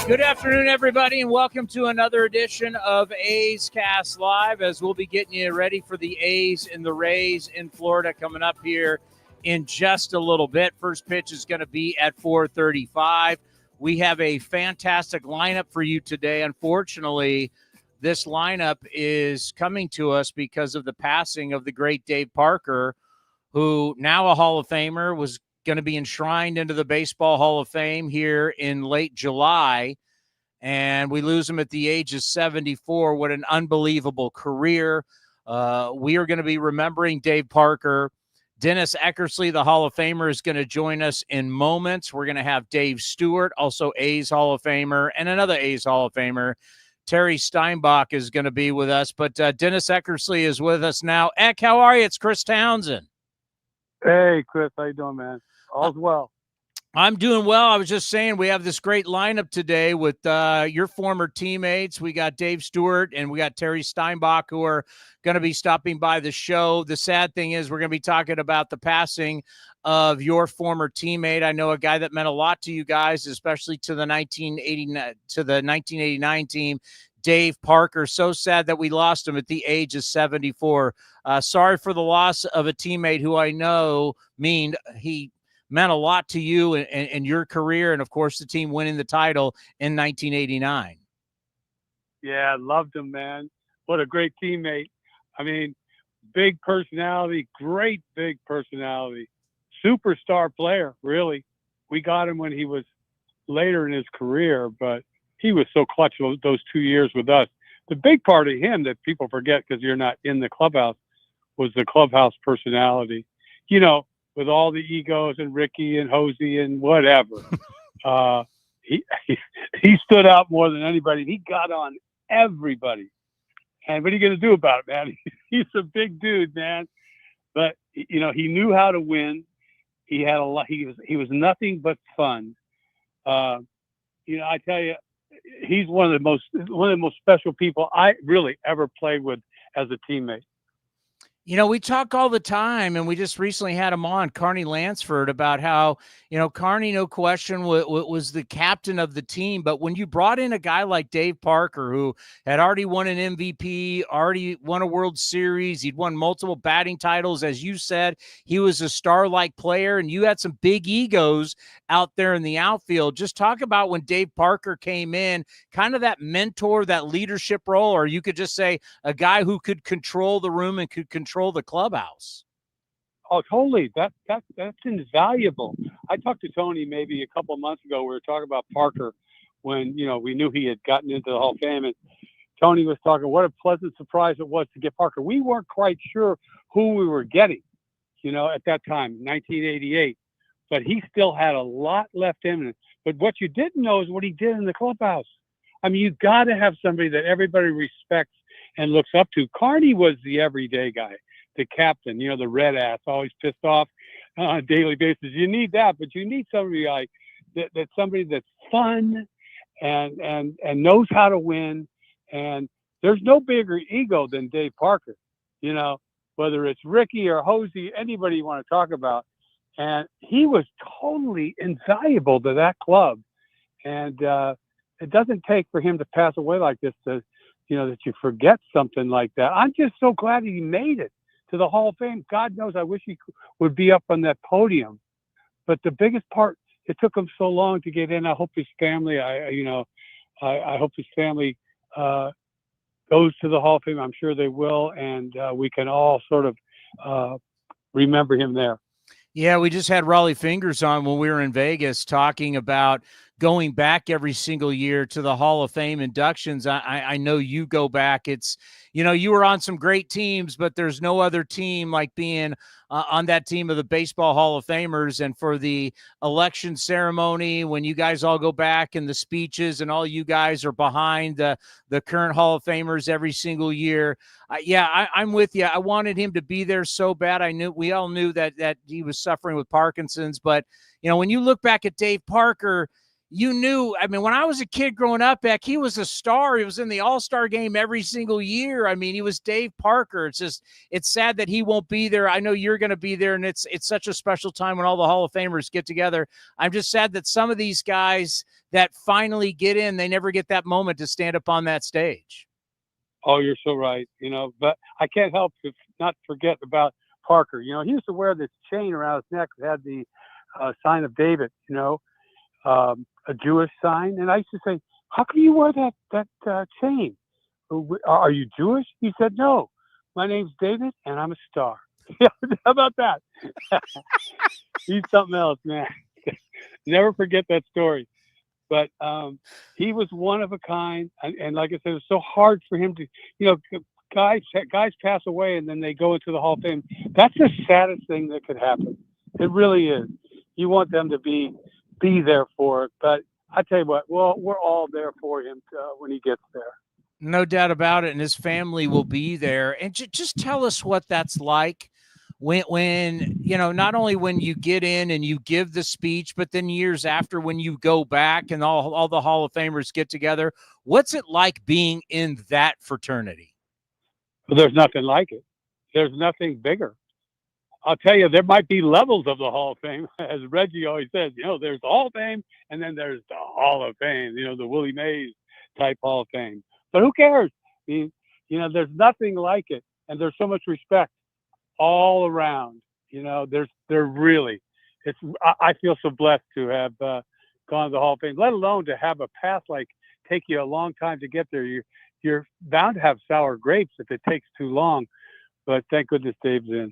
Good afternoon, everybody, and welcome to another edition of A's Cast Live, as we'll be getting you ready for the A's and the Rays in Florida coming up here in just a little bit. First pitch is going to be at 4:35. We have a fantastic lineup for you today. Unfortunately, this lineup is coming to us because of the passing of the great Dave Parker, who, now a Hall of Famer, was going to be enshrined into the Baseball Hall of Fame here in late July, and we lose him at the age of 74. What an unbelievable career. We are going to be remembering Dave Parker. Dennis Eckersley, the Hall of Famer, is going to join us in moments. We're going to have Dave Stewart, also A's Hall of Famer, and another A's Hall of Famer. Terry Steinbach is going to be with us, but Dennis Eckersley is with us now. Eck, how are you? It's Chris Townsend. Hey, Chris, how you doing, man? All's well. I'm doing well. I was just saying we have this great lineup today with your former teammates. We got Dave Stewart and we got Terry Steinbach, who are going to be stopping by the show. The sad thing is we're going to be talking about the passing of your former teammate. I know a guy that meant a lot to you guys, especially to the 1989 team, Dave Parker. So sad that we lost him at the age of 74. Sorry for the loss of a teammate who I know he meant a lot to you and your career, and of course the team winning the title in 1989. Yeah, I loved him, man. What a great teammate. I mean, big personality, great big personality, superstar player, really. We got him when he was later in his career, but he was so clutch those 2 years with us. The big part of him that people forget because you're not in the clubhouse was the clubhouse personality. You know, with all the egos and Ricky and Hosey and whatever. He stood out more than anybody. He got on everybody. And what are you going to do about it, man? He's a big dude, man. But, you know, he knew how to win. He had a lot. He was nothing but fun. You know, I tell you, he's one of the most special people I really ever played with as a teammate. You know, we talk all the time, and we just recently had him on, Carney Lansford, about how, you know, Carney, no question, was the captain of the team. But when you brought in a guy like Dave Parker, who had already won an MVP, already won a World Series, he'd won multiple batting titles, as you said, he was a star-like player, and you had some big egos out there in the outfield. Just talk about when Dave Parker came in, kind of that mentor, that leadership role, or you could just say a guy who could control the room and could control the clubhouse. Oh, totally. That's invaluable. I talked to Tony maybe a couple of months ago. We were talking about Parker when, you know, we knew he had gotten into the Hall of Fame, and Tony was talking what a pleasant surprise it was to get Parker. We weren't quite sure who we were getting, you know, at that time, 1988, but he still had a lot left in him. But what you didn't know is what he did in the clubhouse. I mean, you got to have somebody that everybody respects and looks up to. Carney was the everyday guy, the captain, you know, the red ass, always pissed off on a daily basis. You need that, but you need somebody like that somebody that's fun and knows how to win. And there's no bigger ego than Dave Parker, you know, whether it's Ricky or Hosey, anybody you want to talk about. And he was totally invaluable to that club. And it doesn't take for him to pass away like this to, you know, that you forget something like that. I'm just so glad he made it to the Hall of Fame. God knows I wish he would be up on that podium. But the biggest part, it took him so long to get in. I hope his family, I hope his family goes to the Hall of Fame. I'm sure they will. And we can all sort of remember him there. Yeah, we just had Raleigh Fingers on when we were in Vegas talking about going back every single year to the Hall of Fame inductions. I know you go back. It's, you know, you were on some great teams, but there's no other team like being on that team of the Baseball Hall of Famers. And for the election ceremony, when you guys all go back and the speeches and all you guys are behind the current Hall of Famers every single year. I'm with you. I wanted him to be there so bad. We all knew that he was suffering with Parkinson's, but you know, when you look back at Dave Parker, you knew, I mean, when I was a kid growing up, Beck, he was a star. He was in the All-Star game every single year. I mean, he was Dave Parker. It's sad that he won't be there. I know you're going to be there, and it's such a special time when all the Hall of Famers get together. I'm just sad that some of these guys that finally get in, they never get that moment to stand up on that stage. Oh, you're so right. But I can't help to not forget about Parker. He used to wear this chain around his neck that had the sign of David, a Jewish sign. And I used to say, how come you wear that chain? Are you Jewish? He said, no, my name's David and I'm a star. How about that? He's something else, man. Never forget that story. But he was one of a kind. And like I said, it was so hard for him to, guys pass away and then they go into the Hall of Fame. That's the saddest thing that could happen. It really is. You want them to be there for it. But I tell you what, well, we're all there for him when he gets there. No doubt about it. And his family will be there. And just tell us what that's like when not only when you get in and you give the speech, but then years after when you go back and all the Hall of Famers get together. What's it like being in that fraternity? Well, there's nothing like it. There's nothing bigger. I'll tell you, there might be levels of the Hall of Fame. As Reggie always says, there's the Hall of Fame, and then there's the Hall of Fame, the Willie Mays type Hall of Fame. But who cares? I mean, there's nothing like it. And there's so much respect all around. I feel so blessed to have gone to the Hall of Fame, let alone to have a path like take you a long time to get there. You're bound to have sour grapes if it takes too long. But thank goodness Dave's in.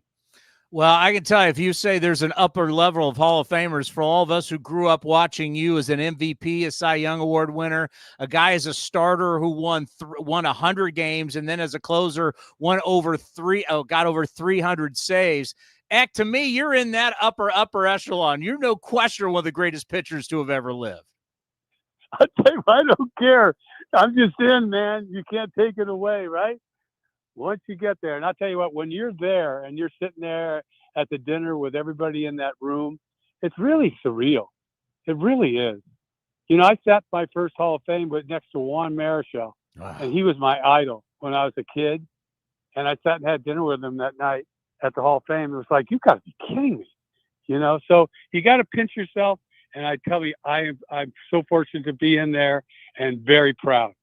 Well, I can tell you, if you say there's an upper level of Hall of Famers, for all of us who grew up watching you as an MVP, a Cy Young Award winner, a guy as a starter who won 100 games, and then as a closer got over 300 saves. Eck, to me, you're in that upper echelon. You're no question one of the greatest pitchers to have ever lived. I tell you, I don't care. I'm just in, man. You can't take it away, right? Once you get there, and I'll tell you what, when you're there and you're sitting there at the dinner with everybody in that room, it's really surreal. It really is. I sat my first Hall of Fame next to Juan Marichal, and he was my idol when I was a kid. And I sat and had dinner with him that night at the Hall of Fame. It was like, you got to be kidding me, So you got to pinch yourself. And I tell you, I'm so fortunate to be in there and very proud.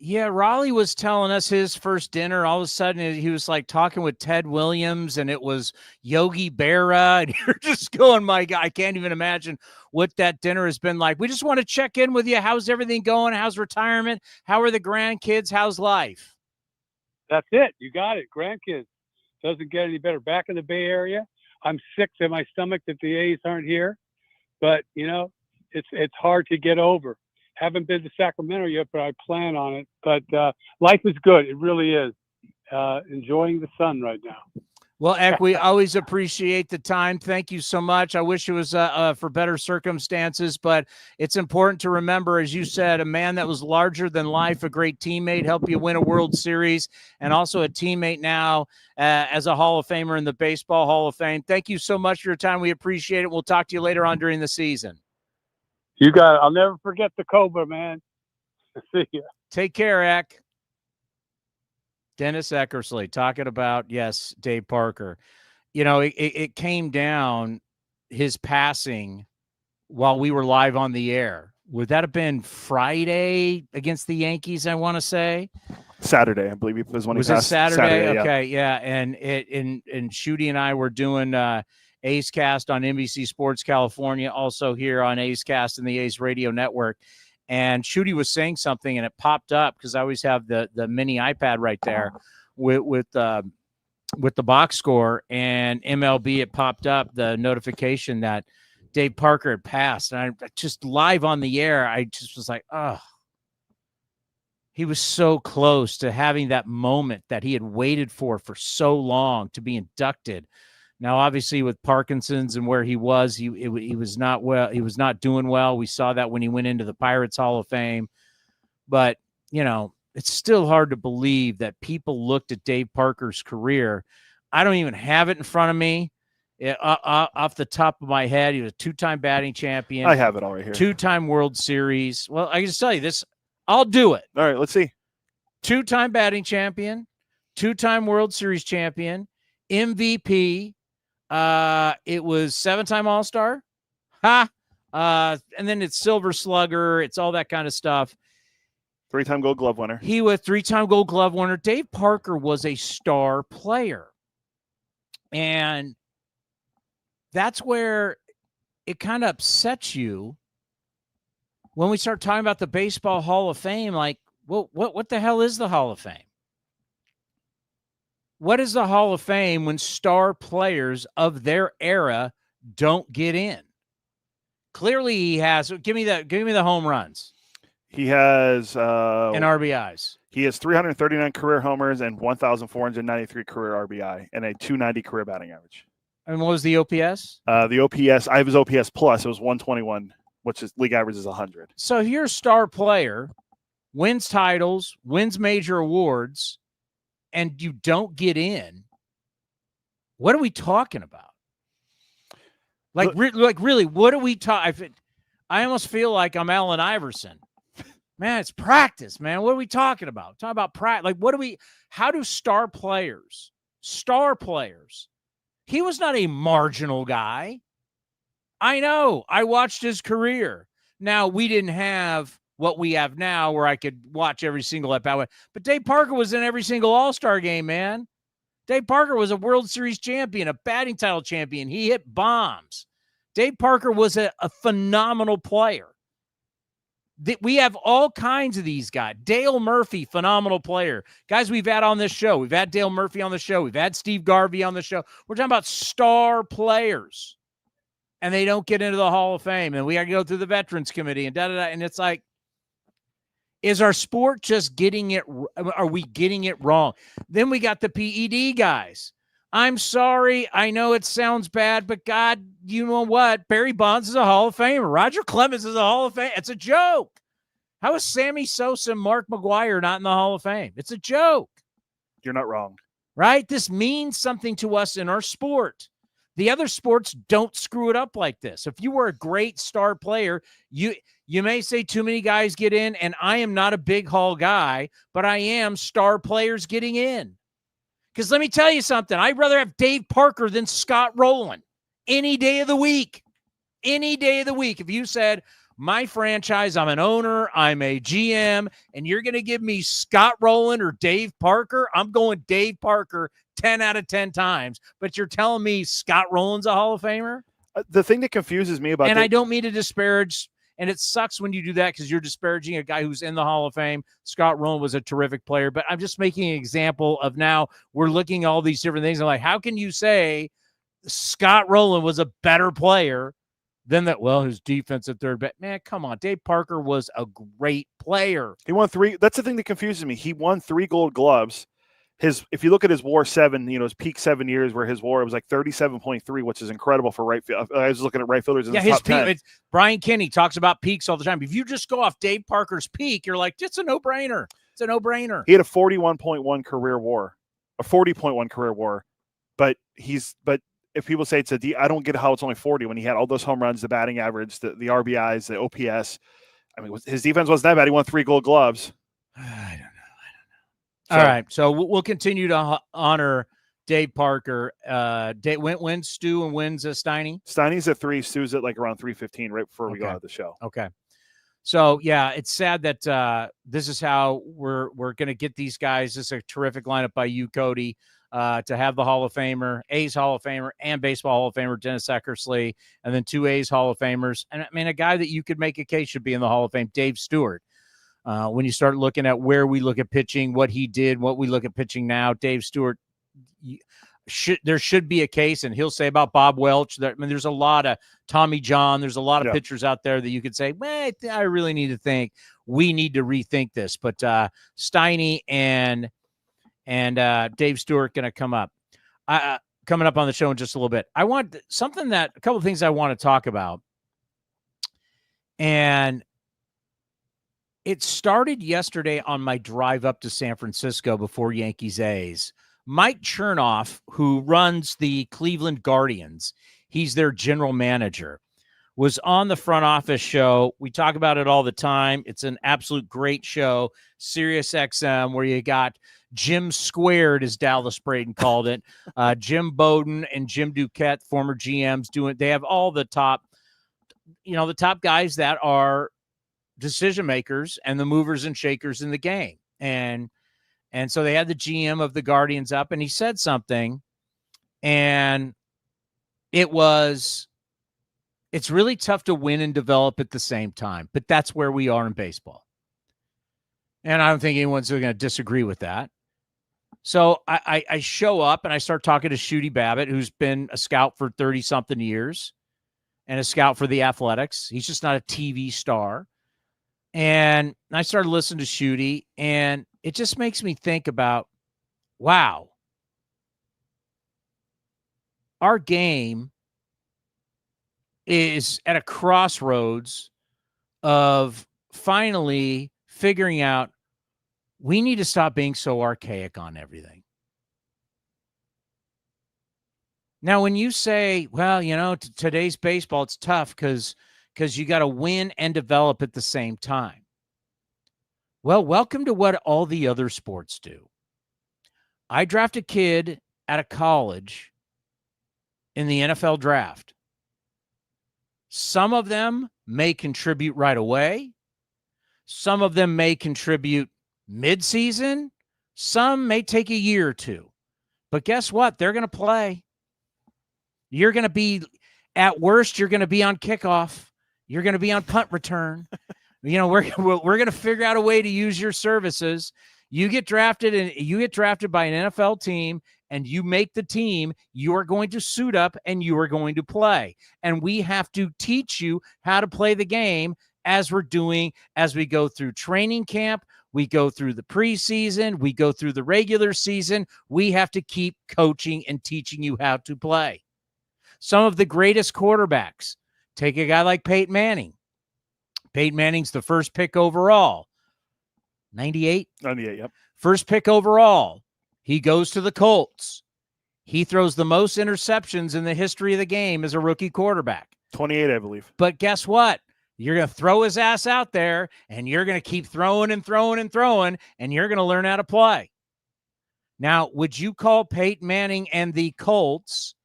Yeah, Raleigh was telling us his first dinner. All of a sudden, he was like talking with Ted Williams, and it was Yogi Berra. And you're just going, my God, I can't even imagine what that dinner has been like. We just want to check in with you. How's everything going? How's retirement? How are the grandkids? How's life? That's it. You got it. Grandkids. Doesn't get any better. Back in the Bay Area, I'm sick to my stomach that the A's aren't here. But, it's hard to get over. Haven't been to Sacramento yet, but I plan on it. But life is good. It really is. Enjoying the sun right now. Well, Eck, we always appreciate the time. Thank you so much. I wish it was for better circumstances, but it's important to remember, as you said, a man that was larger than life, a great teammate, helped you win a World Series, and also a teammate now as a Hall of Famer in the Baseball Hall of Fame. Thank you so much for your time. We appreciate it. We'll talk to you later on during the season. You got it. I'll never forget the Cobra, man. See ya. Take care, Eck. Dennis Eckersley talking about, yes, Dave Parker. It came down, his passing, while we were live on the air. Would that have been Friday against the Yankees, I want to say? Saturday, I believe it was when he passed. Was it Saturday? Yeah. Okay, yeah. And Shooty and I were doing A's Cast on NBC Sports California, also here on A's Cast and the A's Radio Network. And Shooty was saying something, and it popped up because I always have the mini iPad right there with the box score, and MLB. It popped up the notification that Dave Parker had passed, and I just live on the air. I just was like, oh, he was so close to having that moment that he had waited for so long to be inducted. Now, obviously, with Parkinson's and where he was, he was not well. He was not doing well. We saw that when he went into the Pirates Hall of Fame. But, it's still hard to believe that people looked at Dave Parker's career. I don't even have it in front of me. Off the top of my head, he was a two-time batting champion. I have it all right here. Two-time World Series. Well, I can just tell you this. I'll do it. All right, let's see. Two-time batting champion, two-time World Series champion, MVP. It was 7-time All-Star. And then it's Silver Slugger. It's all that kind of stuff. 3-time Gold Glove winner. He was 3-time Gold Glove winner. Dave Parker was a star player. And that's where it kind of upsets you when we start talking about the Baseball Hall of Fame. Like, well, what the hell is the Hall of Fame? What is the Hall of Fame when star players of their era don't get in? Clearly, he has. Give me the home runs. He has and RBIs. He has 339 career homers and 1,493 career RBI and a 290 career batting average. And what was the OPS? The OPS, I have his OPS plus. It was 121, which is league average is 100. So you're a star player, wins titles, wins major awards, and you don't get in. What are we talking about? Like really, what are we talking? I almost feel like I'm Allen Iverson. Man, it's practice, man. What are we talking about? Talking about practice. Like, how do star players, he was not a marginal guy. I know. I watched his career. Now, we didn't have what we have now where I could watch every single at-bat. But Dave Parker was in every single All-Star game, man. Dave Parker was a World Series champion, a batting title champion. He hit bombs. Dave Parker was a phenomenal player. We have all kinds of these guys. Dale Murphy, phenomenal player. Guys we've had on this show. We've had Dale Murphy on the show. We've had Steve Garvey on the show. We're talking about star players. And they don't get into the Hall of Fame. And we got to go through the Veterans Committee and da-da-da. And it's like, is our sport just getting it? Are we getting it wrong? Then we got the PED guys. I'm sorry. I know it sounds bad, but God, you know what? Barry Bonds is a Hall of Famer. Roger Clemens is a Hall of Fame. It's a joke. How is Sammy Sosa and Mark McGwire not in the Hall of Fame? It's a joke. You're not wrong. Right? This means something to us in our sport. The other sports don't screw it up like this. If you were a great star player, you may say too many guys get in, and I am not a big Hall guy, but I am star players getting in. Because let me tell you something. I'd rather have Dave Parker than Scott Rowland any day of the week. Any day of the week. If you said, my franchise, I'm an owner, I'm a GM, and you're going to give me Scott Rowland or Dave Parker, I'm going Dave Parker 10 out of 10 times. But you're telling me Scott Rowland's a Hall of Famer? The thing that confuses me about I don't mean to disparage, and it sucks when you do that because you're disparaging a guy who's in the Hall of Fame. Scott Rowland was a terrific player, but I'm just making an example of now we're looking at all these different things. I'm like, how can you say Scott Rowland was a better player than that? Well, his defense at third, but man, come on. Dave Parker was a great player. He won 3. That's the thing that confuses me. He won 3 Gold Gloves. If you look at his WAR 7, his peak 7 years where his WAR was like 37.3, which is incredible for right field. I was looking at right fielders in the top 10. Brian Kinney talks about peaks all the time. If you just go off Dave Parker's peak, you're like, it's a no-brainer. It's a no-brainer. He had a 41.1 career WAR, a 40.1 career WAR, but if people say I don't get how it's only 40 when he had all those home runs, the batting average, the RBIs, the OPS. I mean, his defense wasn't that bad. He won 3 Gold Gloves. I don't know. All right, so we'll continue to honor Dave Parker. When's Stu and when's Steiny? Steiny's at 3, Stu's at like around 3:15 right before we go out of the show. Okay. So, yeah, it's sad that this is how we're going to get these guys. This is a terrific lineup by you, Cody, to have the Hall of Famer, A's Hall of Famer, and Baseball Hall of Famer, Dennis Eckersley, and then 2 A's Hall of Famers. And, I mean, a guy that you could make a case should be in the Hall of Fame, Dave Stewart. When you start looking at where we look at pitching, what he did, what we look at pitching now, Dave Stewart, there should be a case, and he'll say about Bob Welch. There's a lot of Tommy John. There's a lot of pitchers out there that you could say, well, I really need to think. We need to rethink this. But Steiny and Dave Stewart going to come up. Coming up on the show in just a little bit. I want a couple of things I want to talk about. And it started yesterday on my drive up to San Francisco before Yankees A's. Mike Chernoff, who runs the Cleveland Guardians, he's their general manager, was on the front office show. We talk about it all the time. It's an absolute great show, Sirius XM, where you got Jim Squared, as Dallas Braden called it, Jim Bowden and Jim Duquette, former GMs, doing. They have all the top, the top guys that are decision makers and the movers and shakers in the game. And so they had the GM of the Guardians up, and he said something, and it's really tough to win and develop at the same time, but that's where we are in baseball. And I don't think anyone's going to disagree with that. So I show up and I start talking to Shooty Babbitt, who's been a scout for 30-something years and a scout for the Athletics. He's just not a TV star. And I started listening to Shooty, and it just makes me think about, wow, our game is at a crossroads of finally figuring out we need to stop being so archaic on everything. Now, when you say, well, today's baseball, it's tough because you got to win and develop at the same time. Well, welcome to what all the other sports do. I draft a kid out of college in the NFL draft. Some of them may contribute right away. Some of them may contribute mid-season. Some may take a year or two. But guess what? They're going to play. You're going to be, at worst, you're going to be on kickoff. You're going to be on punt return. We're going to figure out a way to use your services. You get drafted by an NFL team, and you make the team. You are going to suit up and you are going to play. And we have to teach you how to play the game as we go through training camp. We go through the preseason. We go through the regular season. We have to keep coaching and teaching you how to play. Some of the greatest quarterbacks, take a guy like Peyton Manning. Peyton Manning's the first pick overall. 98? 98, yep. First pick overall. He goes to the Colts. He throws the most interceptions in the history of the game as a rookie quarterback. 28, I believe. But guess what? You're going to throw his ass out there, and you're going to keep throwing and throwing and throwing, and you're going to learn how to play. Now, would you call Peyton Manning and the Colts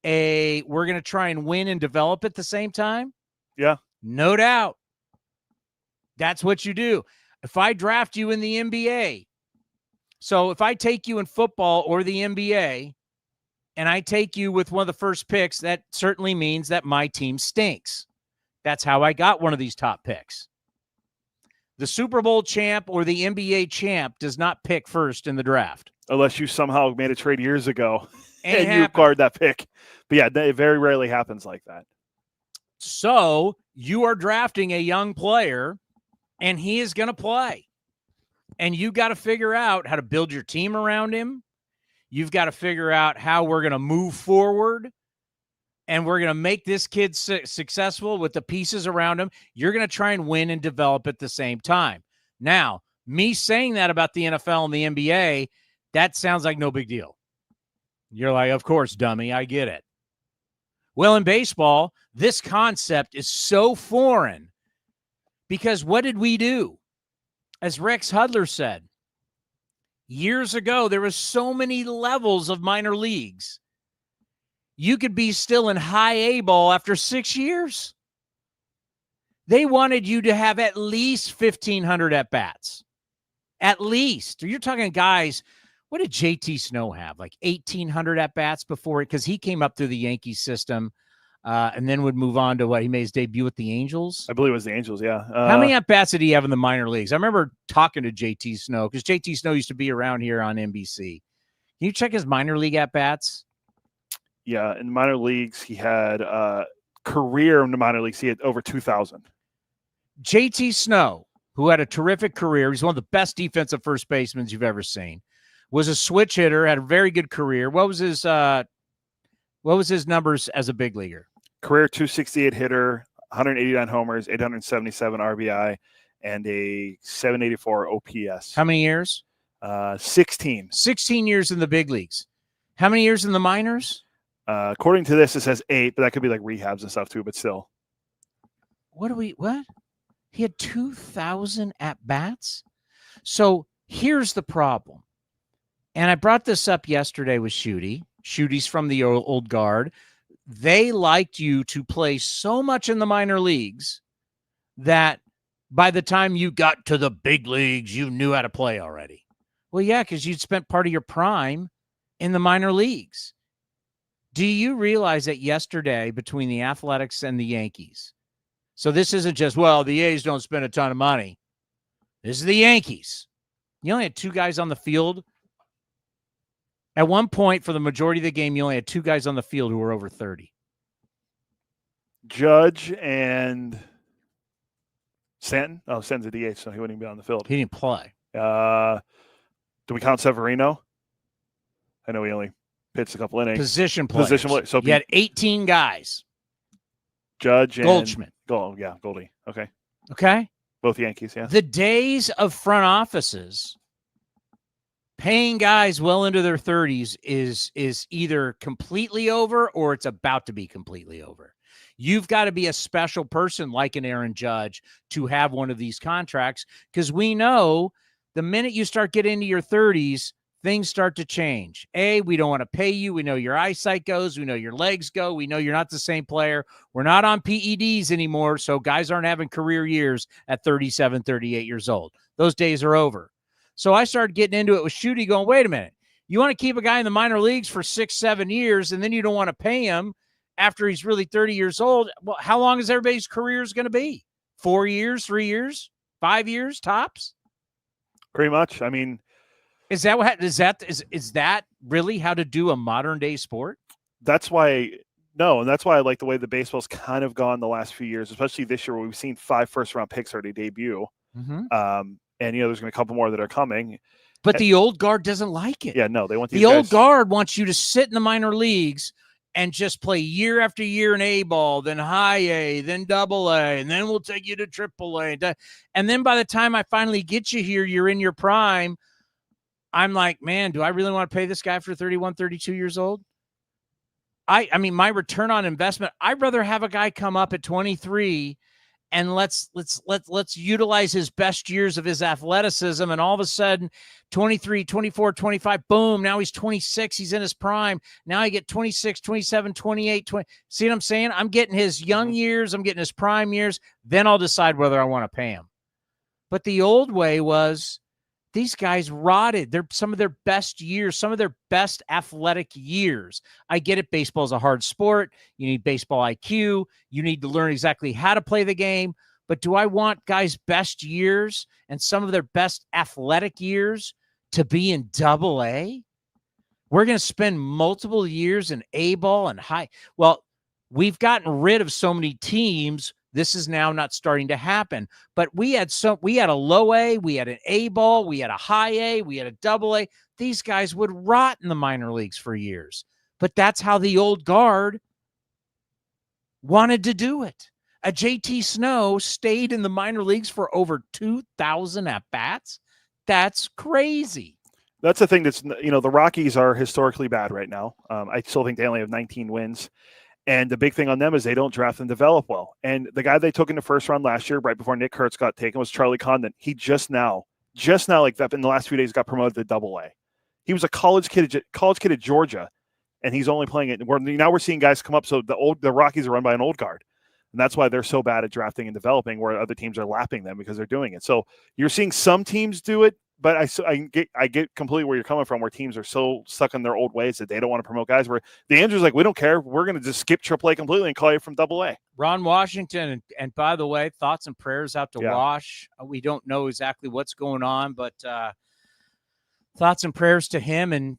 we're going to try and win and develop at the same time? Yeah. No doubt. That's what you do. If I draft you in the NBA, so if I take you in football or the NBA, and I take you with one of the first picks, that certainly means that my team stinks. That's how I got one of these top picks. The Super Bowl champ or the NBA champ does not pick first in the draft. Unless you somehow made a trade years ago and you acquired that pick. But yeah, it very rarely happens like that. So you are drafting a young player, and he is going to play. And you got to figure out how to build your team around him. You've got to figure out how we're going to move forward, and we're going to make this kid successful with the pieces around him. You're going to try and win and develop at the same time. Now, me saying that about the NFL and the NBA, that sounds like no big deal. You're like, of course, dummy, I get it. Well, in baseball, this concept is so foreign because what did we do? As Rex Hudler said, years ago, there was so many levels of minor leagues. You could be still in high A ball after 6 years. They wanted you to have at least 1,500 at-bats. At least. You're talking guys, what did JT Snow have? Like 1,800 at-bats before it? Because he came up through the Yankees system and then would move on to he made his debut with the Angels. I believe it was the Angels, yeah. How many at-bats did he have in the minor leagues? I remember talking to JT Snow because JT Snow used to be around here on NBC. Can you check his minor league at-bats? Yeah, in minor leagues, he had career in the minor leagues. He had over 2,000. JT Snow, who had a terrific career, he's one of the best defensive first basemen you've ever seen, was a switch hitter, had a very good career. What was his numbers as a big leaguer? Career 268 hitter, 189 homers, 877 RBI, and a 784 OPS. How many years? 16. 16 years in the big leagues. How many years in the minors? According to this, it says 8, but that could be like rehabs and stuff too, but still. What? He had 2,000 at-bats? So here's the problem. And I brought this up yesterday with Shooty. Shooty's from the old guard. They liked you to play so much in the minor leagues that by the time you got to the big leagues, you knew how to play already. Well, yeah, because you'd spent part of your prime in the minor leagues. Do you realize that yesterday between the Athletics and the Yankees, so this isn't just, well, the A's don't spend a ton of money. This is the Yankees. You only had 2 guys on the field. At one point, for the majority of the game, you only had 2 guys on the field who were over 30. Judge and Stanton? Oh, Stanton's a DH, so he wouldn't even be on the field. He didn't play. Do we count Severino? I know he only pitched a couple innings. Position players. So you had 18 guys. Judge and Goldschmidt. Goldie. Okay. Okay. Both Yankees, yeah. The days of front offices paying guys well into their 30s is either completely over or it's about to be completely over. You've got to be a special person like an Aaron Judge to have one of these contracts, because we know the minute you start getting into your 30s, things start to change. We don't want to pay you. We know your eyesight goes. We know your legs go. We know you're not the same player. We're not on PEDs anymore, so guys aren't having career years at 37, 38 years old. Those days are over. So I started getting into it with Shooty going, wait a minute. You want to keep a guy in the minor leagues for 6-7 years, and then you don't want to pay him after he's really 30 years old. Well, how long is everybody's career is going to be? 4 years, 3 years, 5 years tops? Pretty much. I mean, is that really how to do a modern day sport? That's why and that's why I like the way the baseball's kind of gone the last few years, especially this year where we've seen 5 first-round picks already debut. Mm-hmm. And there's going to be a couple more that are coming. But the old guard doesn't like it. Yeah, no, they want these the guys. Old guard wants you to sit in the minor leagues and just play year after year in A-ball, then high A, then double A, and then we'll take you to triple A. And then by the time I finally get you here, you're in your prime. I'm like, man, do I really want to pay this guy for 31, 32 years old? I mean, my return on investment, I'd rather have a guy come up at 23 and let's utilize his best years of his athleticism. And all of a sudden, 23, 24, 25, boom, now he's 26. He's in his prime. Now I get 26, 27, 28, 20. See what I'm saying? I'm getting his young years. I'm getting his prime years. Then I'll decide whether I want to pay him. But the old way was these guys rotted. They're some of their best years, some of their best athletic years. I get it. Baseball is a hard sport. You need baseball IQ. You need to learn exactly how to play the game. But do I want guys' best years and some of their best athletic years to be in double A? We're going to spend multiple years in A-ball and high. Well, we've gotten rid of so many teams. This is now not starting to happen. But we had a low A, we had an A-ball, we had a high A, we had a double A. These guys would rot in the minor leagues for years. But that's how the old guard wanted to do it. A JT Snow stayed in the minor leagues for over 2,000 at-bats. That's crazy. That's the thing that's, the Rockies are historically bad right now. I still think they only have 19 wins. And the big thing on them is they don't draft and develop well. And the guy they took in the first round last year, right before Nick Kurtz got taken, was Charlie Condon. He just now, like that in the last few days, got promoted to double A. He was a college kid at Georgia, and he's only playing it. Now we're seeing guys come up. So the Rockies are run by an old guard. And that's why they're so bad at drafting and developing, where other teams are lapping them because they're doing it. So you're seeing some teams do it, but I get completely where you're coming from, where teams are so stuck in their old ways that they don't want to promote guys. Where the Andrews like, we don't care. We're going to just skip AAA completely and call you from Double A. Ron Washington, and by the way, thoughts and prayers out to Wash. We don't know exactly what's going on, but thoughts and prayers to him. And,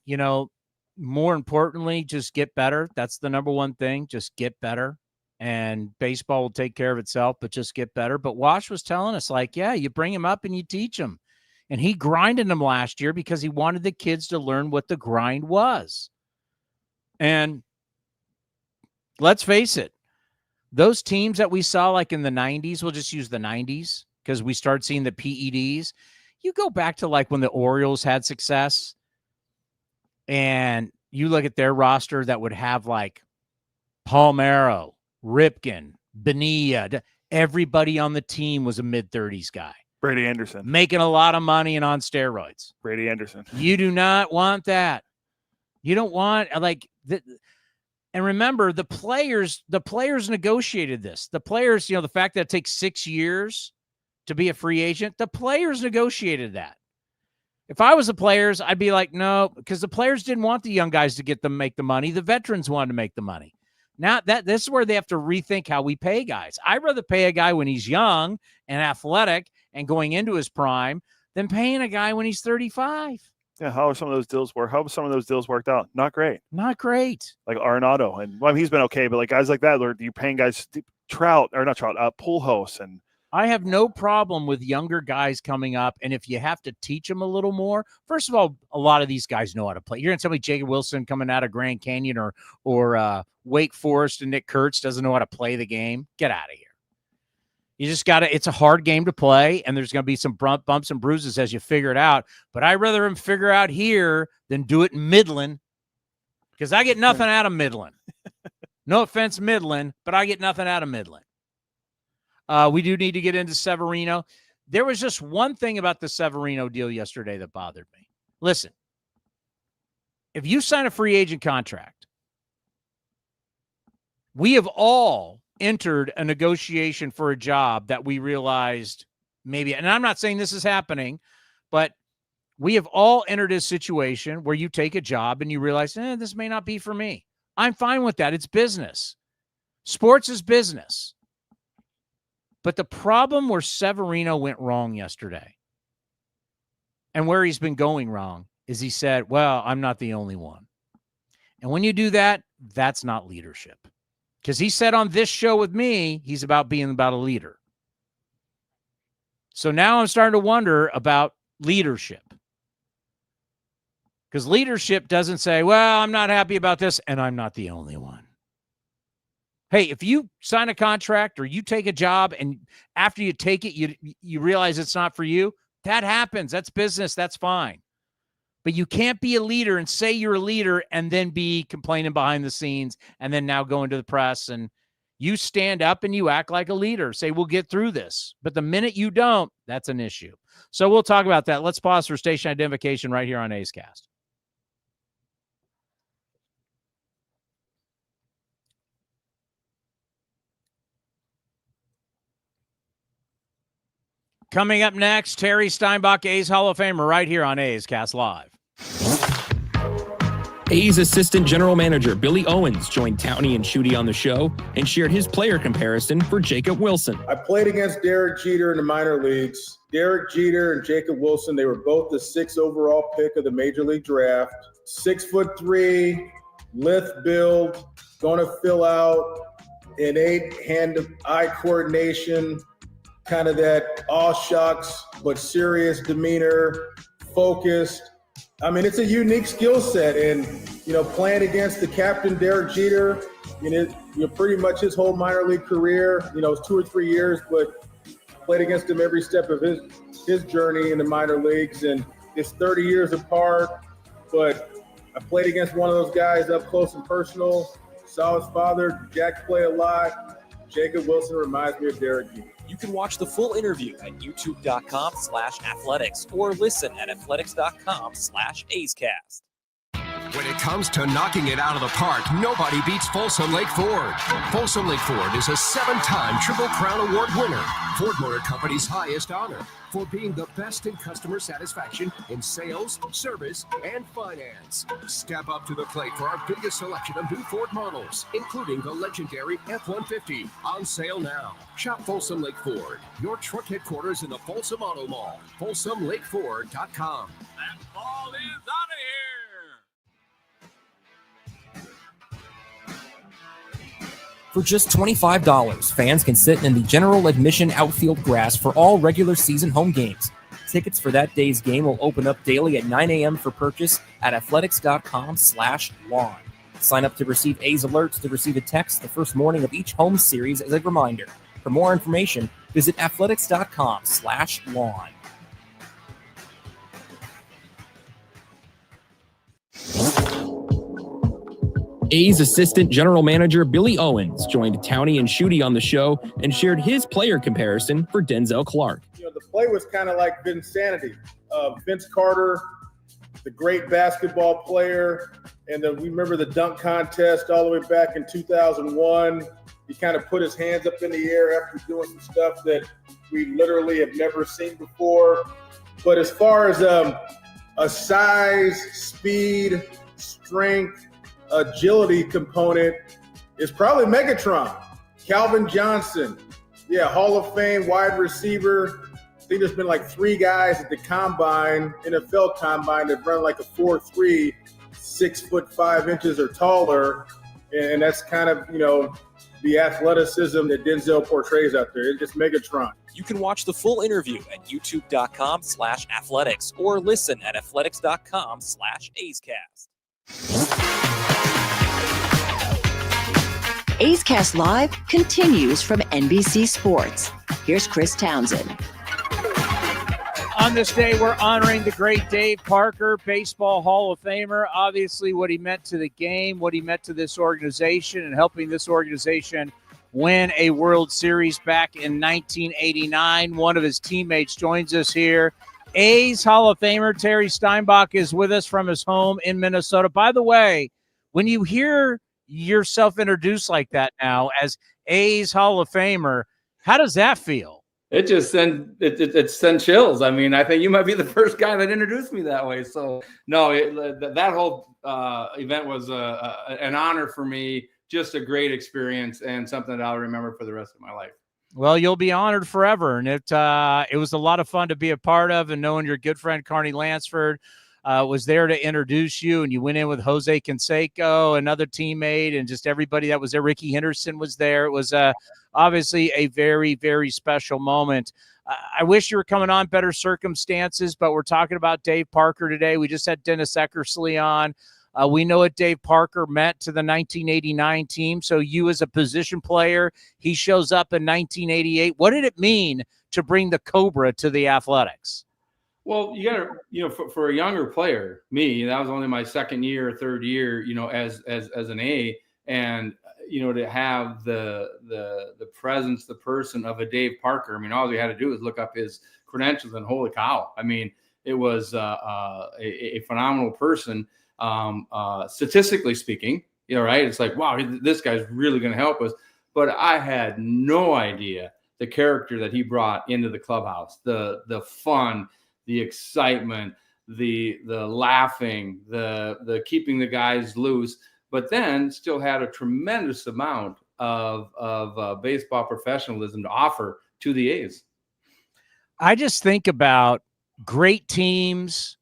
more importantly, just get better. That's the number one thing. Just get better. And baseball will take care of itself, but just get better. But Wash was telling us, you bring him up and you teach him. And he grinded them last year because he wanted the kids to learn what the grind was. And let's face it, those teams that we saw like in the 90s, we'll just use the 90s because we started seeing the PEDs. You go back to like when the Orioles had success and you look at their roster that would have like Palmeiro, Ripken, Bonilla, everybody on the team was a mid-30s guy. Brady Anderson. Making a lot of money and on steroids. Brady Anderson. You do not want that. You don't want like that. And remember, the players negotiated this. The players, the fact that it takes 6 years to be a free agent, the players negotiated that. If I was the players, I'd be like, no, because the players didn't want the young guys to make the money. The veterans wanted to make the money. Now this is where they have to rethink how we pay guys. I'd rather pay a guy when he's young and athletic and going into his prime than paying a guy when he's 35. Yeah, how have some of those deals worked out? Not great. Not great. Like Arenado, and he's been okay, but like guys like that, you're paying guys Pujols, and I have no problem with younger guys coming up, and if you have to teach them a little more, first of all, a lot of these guys know how to play. You're going to tell me Jacob Wilson coming out of Grand Canyon or Wake Forest and Nick Kurtz doesn't know how to play the game? Get out of here. You just got to – it's a hard game to play, and there's going to be some bumps and bruises as you figure it out. But I'd rather him figure out here than do it in Midland because I get nothing out of Midland. No offense, Midland, but I get nothing out of Midland. We do need to get into Severino. There was just one thing about the Severino deal yesterday that bothered me. Listen, if you sign a free agent contract, we have all entered a negotiation for a job that we realized maybe, and I'm not saying this is happening, but we have all entered a situation where you take a job and you realize, this may not be for me. I'm fine with that. It's business. Sports is business. But the problem where Severino went wrong yesterday and where he's been going wrong is he said, well, I'm not the only one. And when you do that, that's not leadership. Because he said on this show with me, he's about being about a leader. So now I'm starting to wonder about leadership. Because leadership doesn't say, well, I'm not happy about this, and I'm not the only one. Hey, if you sign a contract or you take a job and after you take it, you realize it's not for you, that happens. That's business. That's fine. But you can't be a leader and say you're a leader and then be complaining behind the scenes and then now go into the press and you stand up and you act like a leader. Say, we'll get through this. But the minute you don't, that's an issue. So we'll talk about that. Let's pause for station identification right here on A's Cast. Coming up next, Terry Steinbach, A's Hall of Famer, right here on A's Cast Live. A's assistant general manager Billy Owens joined Towny and Shooty on the show and shared his player comparison for Jacob Wilson. I played against Derek Jeter in the minor leagues. Derek Jeter and Jacob Wilson, they were both the 6th overall pick of the Major League Draft. 6'3", lithe build, going to fill out, innate hand-eye coordination, kind of that all shucks but serious demeanor, focused. I mean, it's a unique skill set, and playing against the captain Derek Jeter, pretty much his whole minor league career. It was 2 or 3 years, but played against him every step of his journey in the minor leagues, and it's 30 years apart. But I played against one of those guys up close and personal. Saw his father, Jack, play a lot. Jacob Wilson reminds me of Derek Jeter. You can watch the full interview at youtube.com/athletics or listen at athletics.com/A'sCast. When it comes to knocking it out of the park, nobody beats Folsom Lake Ford. Folsom Lake Ford is a 7-time Triple Crown Award winner, Ford Motor Company's highest honor, for being the best in customer satisfaction in sales, service, and finance. Step up to the plate for our biggest selection of new Ford models, including the legendary F-150, on sale now. Shop Folsom Lake Ford, your truck headquarters in the Folsom Auto Mall. FolsomLakeFord.com. That ball is out of here. For just $25, fans can sit in the general admission outfield grass for all regular season home games. Tickets for that day's game will open up daily at 9 a.m. for purchase at athletics.com/lawn. Sign up to receive A's alerts to receive a text the first morning of each home series as a reminder. For more information, visit athletics.com/lawn. A's assistant general manager Billy Owens joined Towny and Shooty on the show and shared his player comparison for Denzel Clark. The play was kind of like Vinsanity. Vince Carter, the great basketball player, and we remember the dunk contest all the way back in 2001. He kind of put his hands up in the air after doing some stuff that we literally have never seen before. But as far as a size, speed, strength, agility component, is probably Megatron. Calvin Johnson, Hall of Fame wide receiver. I think there's been like 3 guys at the combine, NFL combine, that run like a 4.3, 6'5" or taller. And that's kind of, the athleticism that Denzel portrays out there. It's just Megatron. You can watch the full interview at youtube.com/athletics or listen at athletics.com/A'sCast. A's Cast Live continues from NBC Sports. Here's Chris Townsend. On this day, we're honoring the great Dave Parker, Baseball Hall of Famer. Obviously, what he meant to the game, what he meant to this organization, and helping this organization win a World Series back in 1989. One of his teammates joins us here. A's Hall of Famer Terry Steinbach is with us from his home in Minnesota. By the way, when you hear yourself introduced like that now as A's Hall of Famer, how does that feel? It just sent chills. I mean, I think you might be the first guy that introduced me that way. So no, that whole event was an honor for me. Just a great experience and something that I'll remember for the rest of my life. Well, you'll be honored forever, and it was a lot of fun to be a part of, and knowing your good friend Carney Lansford was there to introduce you, and you went in with Jose Canseco, another teammate, and just everybody that was there. Ricky Henderson was there. It was obviously a very, very special moment. I wish you were coming on better circumstances, but we're talking about Dave Parker today. We just had Dennis Eckersley on. We know what Dave Parker meant to the 1989 team. So you as a position player, he shows up in 1988. What did it mean to bring the Cobra to the Athletics? Well, you got to, for a younger player, me, that was only my second year, third year, as an A, and to have the presence, the person of a Dave Parker. I mean, all we had to do was look up his credentials, and holy cow! I mean, it was a phenomenal person. Statistically speaking, right? It's like, wow, this guy's really going to help us. But I had no idea the character that he brought into the clubhouse, the fun, the excitement, the laughing, the keeping the guys loose, but then still had a tremendous amount of baseball professionalism to offer to the A's. I just think about great teams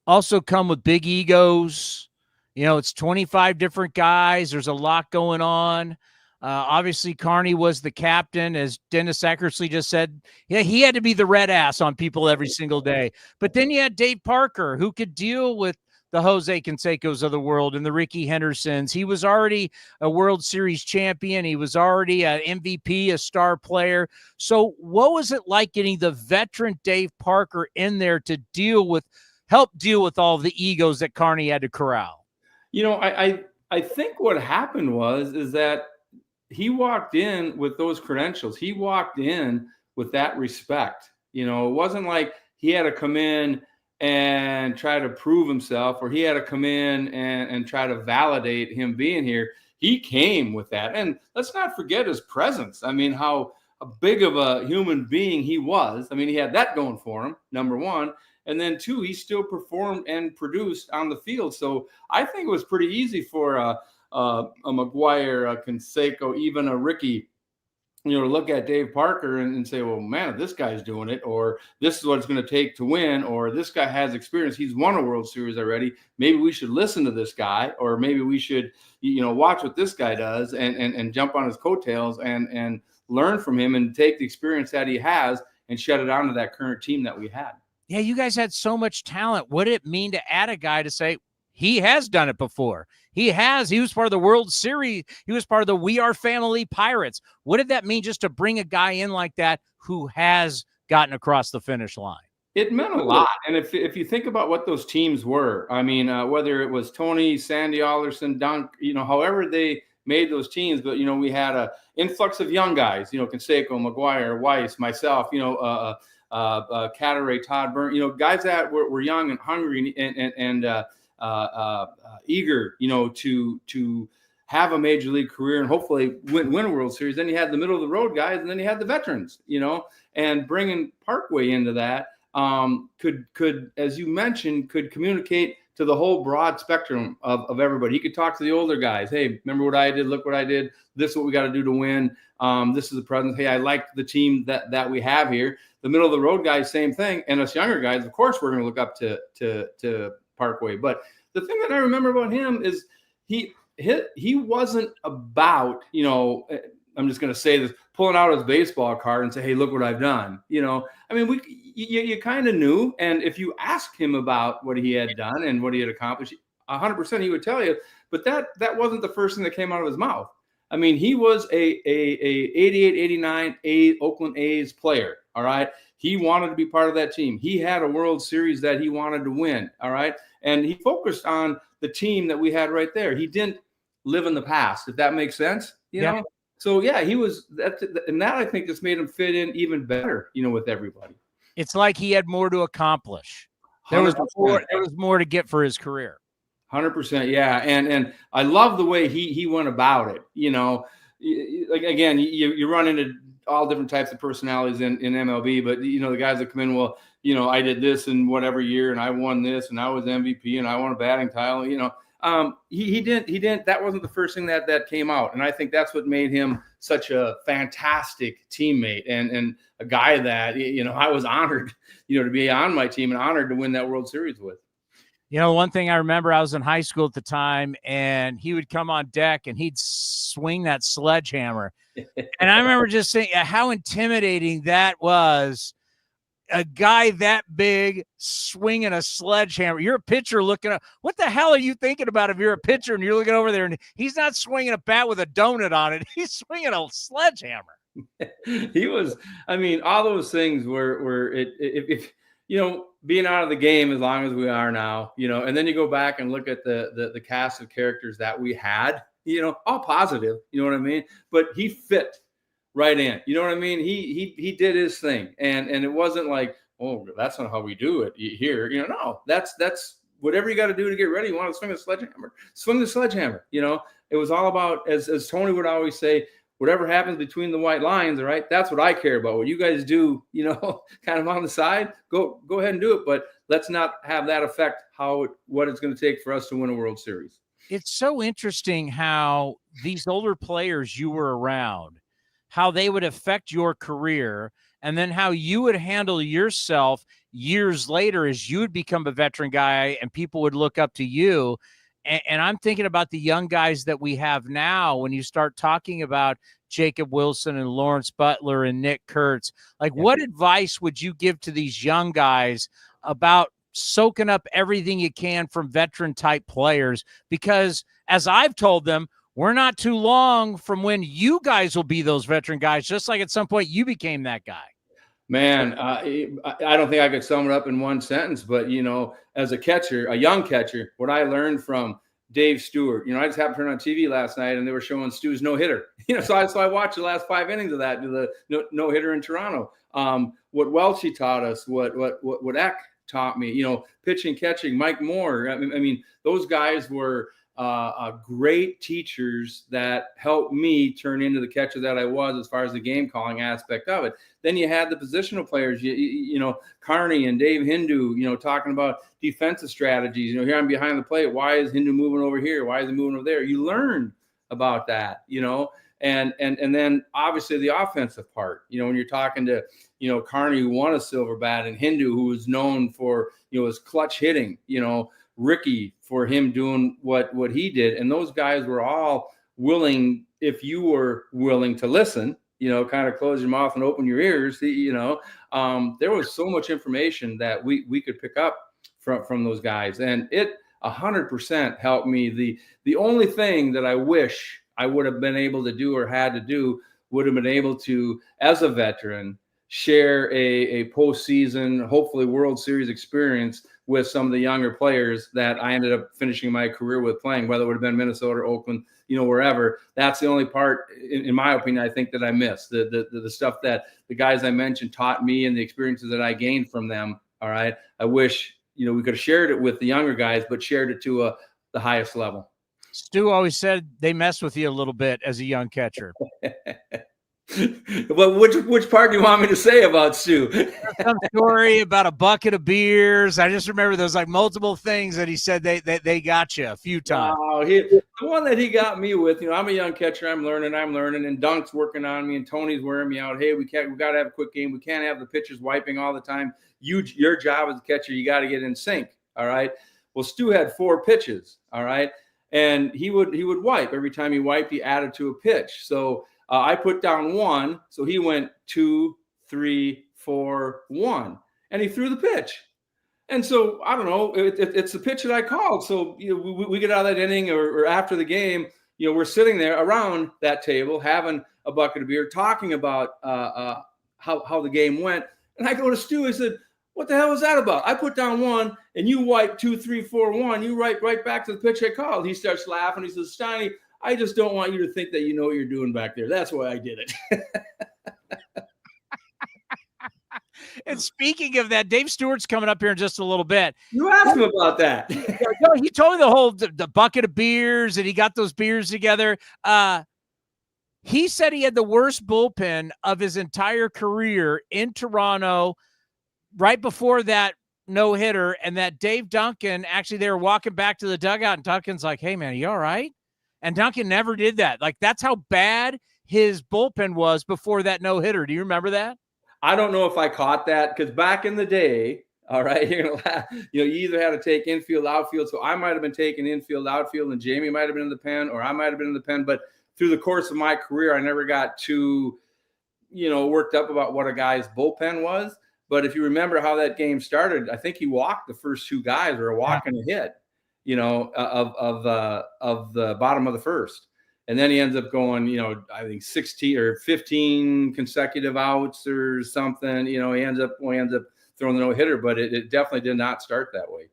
also come with big egos. It's 25 different guys. There's a lot going on. Obviously, Carney was the captain, as Dennis Eckersley just said. Yeah, he had to be the red ass on people every single day. But then you had Dave Parker, who could deal with the Jose Cansecos of the world and the Ricky Hendersons. He was already a World Series champion. He was already an MVP, a star player. So what was it like getting the veteran Dave Parker in there to help deal with all the egos that Carney had to corral? I think what happened is that he walked in with those credentials. He walked in with that respect. It wasn't like he had to come in and try to prove himself, or he had to come in and try to validate him being here. He came with that. And let's not forget his presence. I mean, how big of a human being he was. I mean, he had that going for him, number one. And then two, he still performed and produced on the field. So I think it was pretty easy for a McGuire, a Canseco, even a Ricky, to look at Dave Parker and say, well, man, if this guy's doing it, or this is what it's going to take to win, or this guy has experience, he's won a World Series already, maybe we should listen to this guy, or maybe we should, watch what this guy does and jump on his coattails and learn from him and take the experience that he has and shed it onto that current team that we had. Yeah, you guys had so much talent. What did it mean to add a guy to say, he has done it before? He was part of the World Series. He was part of the We Are Family Pirates. What did that mean just to bring a guy in like that who has gotten across the finish line? It meant a lot. And if you think about what those teams were, I mean, whether it was Tony, Sandy Alderson, Dunk, however they made those teams, but, we had a influx of young guys, Canseco, McGuire, Weiss, myself, Catteray, Todd Byrne, guys that were young and hungry and eager, to have a major league career and hopefully win a World Series. Then you had the middle of the road guys, and then you had the veterans, and bringing Parkway into that could, as you mentioned, could communicate to the whole broad spectrum of everybody. He could talk to the older guys. Hey, remember what I did? Look what I did. This is what we got to do to win. This is the present. Hey, I like the team that we have here. The middle of the road guys, same thing. And us younger guys, of course, we're going to look up to Parkway. But the thing that I remember about him is he wasn't about, I'm just going to say this, pulling out his baseball card and say, hey, look what I've done. I mean, you kind of knew. And if you asked him about what he had done and what he had accomplished, 100% he would tell you. But that wasn't the first thing that came out of his mouth. I mean, he was a 88, 89 Oakland A's player. All right. He wanted to be part of that team. He had a World Series that he wanted to win. All right. And he focused on the team that we had right there. He didn't live in the past, if that makes sense. You know? So, yeah, he was – and that I think just made him fit in even better, with everybody. It's like he had more to accomplish. There was more to get for his career. 100%, yeah. And I love the way he went about it. Like, again, you run into all different types of personalities in MLB, but, the guys that come in, well, I did this in whatever year and I won this and I was MVP and I won a batting title, he didn't, that wasn't the first thing that came out. And I think that's what made him such a fantastic teammate and a guy that, I was honored, to be on my team and honored to win that World Series with. One thing I remember, I was in high school at the time and he would come on deck and he'd swing that sledgehammer. And I remember just saying how intimidating that was. A guy that big swinging a sledgehammer. You're a pitcher looking up. What the hell are you thinking about if you're a pitcher and you're looking over there and he's not swinging a bat with a donut on it. He's swinging a sledgehammer. He was, I mean, all those things were if being out of the game as long as we are now, and then you go back and look at the cast of characters that we had, all positive, you know what I mean? But he fit right in. You know what I mean? He did his thing. And it wasn't like, oh, that's not how we do it here. No, that's whatever you got to do to get ready. You want to swing a sledgehammer, swing the sledgehammer. It was all about, as Tony would always say, whatever happens between the white lines, all right, that's what I care about. What you guys do, kind of on the side, go ahead and do it. But let's not have that affect what it's going to take for us to win a World Series. It's so interesting how these older players you were around, how they would affect your career, and then how you would handle yourself years later as you would become a veteran guy and people would look up to you. And I'm thinking about the young guys that we have now when you start talking about Jacob Wilson and Lawrence Butler and Nick Kurtz. Like, what advice would you give to these young guys about soaking up everything you can from veteran-type players? Because, as I've told them, we're not too long from when you guys will be those veteran guys, just like at some point you became that guy. Man, I don't think I could sum it up in one sentence, but, as a catcher, a young catcher, what I learned from Dave Stewart, I just happened to turn on TV last night and they were showing Stu's no-hitter. So I watched the last 5 innings of that, the no-hitter in Toronto. What Welchie taught us, what Eck taught me, pitching, catching, Mike Moore. I mean, those guys were great teachers that helped me turn into the catcher that I was as far as the game calling aspect of it. Then you had the positional players, Carney and Dave Hindu, talking about defensive strategies. Here I'm behind the plate. Why is Hindu moving over here? Why is he moving over there? You learned about that, and then obviously the offensive part, when you're talking to, Carney, who won a silver bat, and Hindu, who was known for, his clutch hitting, Ricky for him doing what he did. And those guys were all willing, if you were willing to listen, kind of close your mouth and open your ears, there was so much information that we could pick up from those guys. And it 100% helped me. The only thing that I wish I would have been able to do or had to do would have been able to, as a veteran, share a postseason, hopefully World Series experience with some of the younger players that I ended up finishing my career with playing, whether it would have been Minnesota, Oakland, wherever. That's the only part, in my opinion, I think that I missed. The stuff that the guys I mentioned taught me and the experiences that I gained from them. All right. I wish, we could have shared it with the younger guys, but shared it to the highest level. Stu always said they mess with you a little bit as a young catcher. Well, which part do you want me to say about Stu? Some story about a bucket of beers. I just remember those multiple things that he said they got you a few times. The one that he got me with, I'm a young catcher. I'm learning, and Dunk's working on me, and Tony's wearing me out. Hey, we got to have a quick game. We can't have the pitchers wiping all the time. Your job as a catcher, you got to get in sync. All right. Well, Stu had 4 pitches. All right, and he would wipe every time he wiped. He added to a pitch. So I put down 1, so he went 2, 3, 4, 1, and he threw the pitch. And so I don't know, it's the pitch that I called. So we get out of that inning or after the game, we're sitting there around that table having a bucket of beer, talking about how the game went. And I go to Stu. I said, "What the hell was that about? I put down 1, and you wipe 2, 3, 4, 1. You right back to the pitch I called." He starts laughing. He says, "Steiny, I just don't want you to think that you know what you're doing back there. That's why I did it." And speaking of that, Dave Stewart's coming up here in just a little bit. You asked him about that. He told me the bucket of beers, and he got those beers together. He said he had the worst bullpen of his entire career in Toronto right before that no-hitter, and that Dave Duncan, actually they were walking back to the dugout, and Duncan's like, "Hey, man, you all right?" And Duncan never did that. That's how bad his bullpen was before that no-hitter. Do you remember that? I don't know if I caught that, because back in the day, all right, you're gonna laugh, you either had to take infield, outfield. So I might have been taking infield, outfield, and Jamie might have been in the pen, or I might have been in the pen. But through the course of my career, I never got too, worked up about what a guy's bullpen was. But if you remember how that game started, I think he walked the first 2 guys, or a walk and a hit, of the bottom of the first. And then he ends up going, I think 16 or 15 consecutive outs or something. He ends up throwing the no-hitter, but it definitely did not start that way.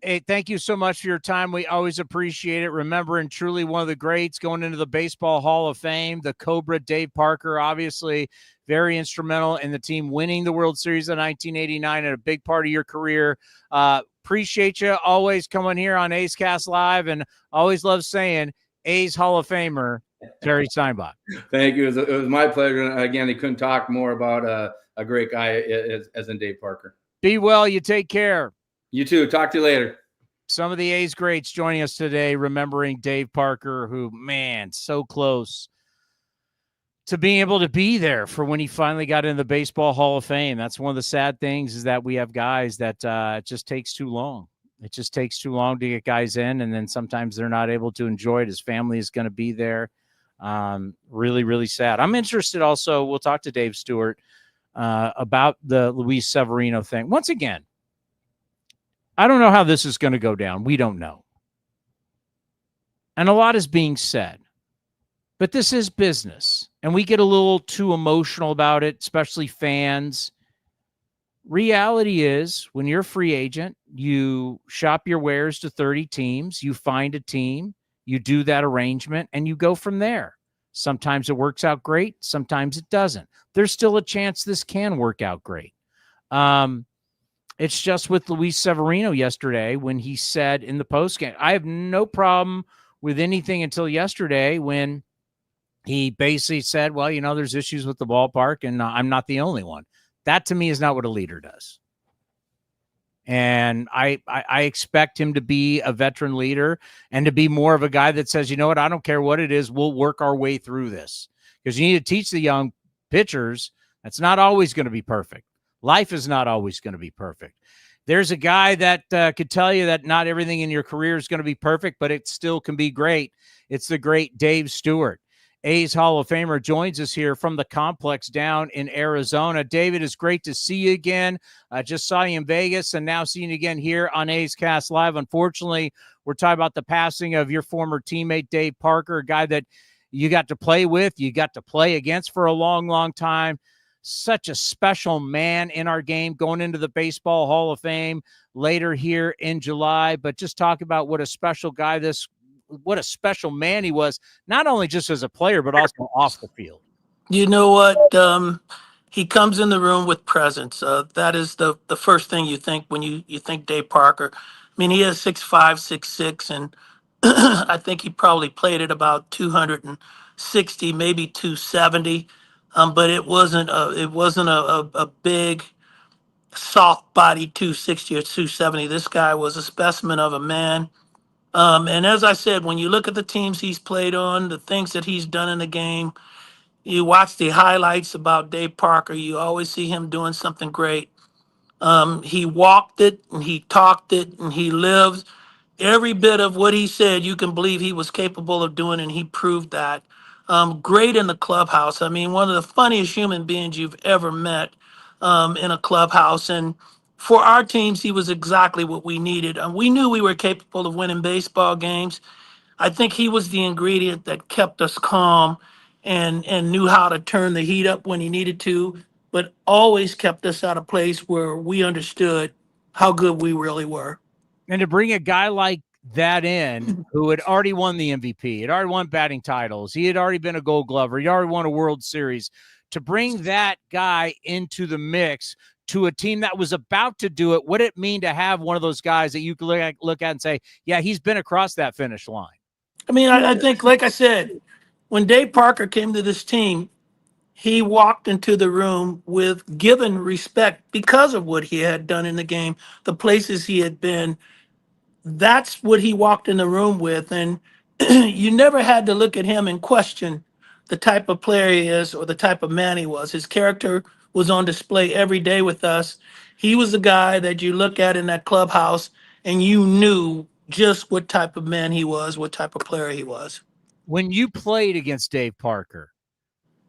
Hey, thank you so much for your time. We always appreciate it. Remembering truly one of the greats going into the Baseball Hall of Fame, the Cobra Dave Parker, obviously very instrumental in the team winning the World Series in 1989 and a big part of your career. Appreciate you always coming here on A's Cast Live, and always love saying A's Hall of Famer, Terry Steinbach. Thank you. It was my pleasure. Again, he couldn't talk more about a great guy as in Dave Parker. Be well. You take care. You too. Talk to you later. Some of the A's greats joining us today, remembering Dave Parker, who, man, so close to being able to be there for when he finally got in the Baseball Hall of Fame. That's one of the sad things, is that we have guys that it just takes too long. It just takes too long to get guys in, and then sometimes they're not able to enjoy it. His family is going to be there. Really, really sad. I'm interested also, we'll talk to Dave Stewart about the Luis Severino thing. Once again, I don't know how this is going to go down. We don't know. And a lot is being said. But this is business, and we get a little too emotional about it, especially fans. Reality is, when you're a free agent, you shop your wares to 30 teams, you find a team, you do that arrangement, and you go from there. Sometimes it works out great, sometimes it doesn't. There's still a chance this can work out great. It's just with Luis Severino yesterday when he said in the postgame, I have no problem with anything until yesterday when he basically said, well, there's issues with the ballpark, and I'm not the only one. That, to me, is not what a leader does. And I expect him to be a veteran leader and to be more of a guy that says, you know what, I don't care what it is, we'll work our way through this. Because you need to teach the young pitchers that's not always going to be perfect. Life is not always going to be perfect. There's a guy that could tell you that not everything in your career is going to be perfect, but it still can be great. It's the great Dave Stewart. A's Hall of Famer joins us here from the complex down in Arizona. David, it's great to see you again. I just saw you in Vegas and now seeing you again here on A's Cast Live. Unfortunately, we're talking about the passing of your former teammate, Dave Parker, a guy that you got to play with, you got to play against for a long, long time. such a special man in our game, going into the Baseball Hall of Fame later here in July. But just talk about what a special guy what a special man he was, not only just as a player, but also off the field. You know what? He comes in the room with presence. That is the first thing you think when you think Dave Parker. I mean, he is 6'5", 6'6", and I think he probably played at about 260, maybe 270. But it wasn't a big, soft body 260 or 270. This guy was a specimen of a man. And as I said, when you look at the teams he's played on, the things that he's done in the game, you watch the highlights about Dave Parker, you always see him doing something great. He walked it and he talked it and he lived every bit of what he said. You can believe he was capable of doing, and he proved that. Great in the clubhouse. I mean, one of the funniest human beings you've ever met in a clubhouse. And for our teams, he was exactly what we needed. We knew we were capable of winning baseball games. I think he was the ingredient that kept us calm and knew how to turn the heat up when he needed to, but always kept us at a place where we understood how good we really were. And to bring a guy like that in, who had already won the MVP, had already won batting titles, he had already been a Gold Glover, he already won a World Series, to bring that guy into the mix to a team that was about to do it, what it mean to have one of those guys that you could look at and say, yeah, he's been across that finish line? I mean, I think, like I said, when Dave Parker came to this team, he walked into the room with given respect because of what he had done in the game, the places he had been. That's what he walked in the room with. And you never had to look at him and question the type of player he is or the type of man he was. His character was on display every day with us. He was the guy that you look at in that clubhouse and you knew just what type of man he was, what type of player he was. When you played against Dave Parker,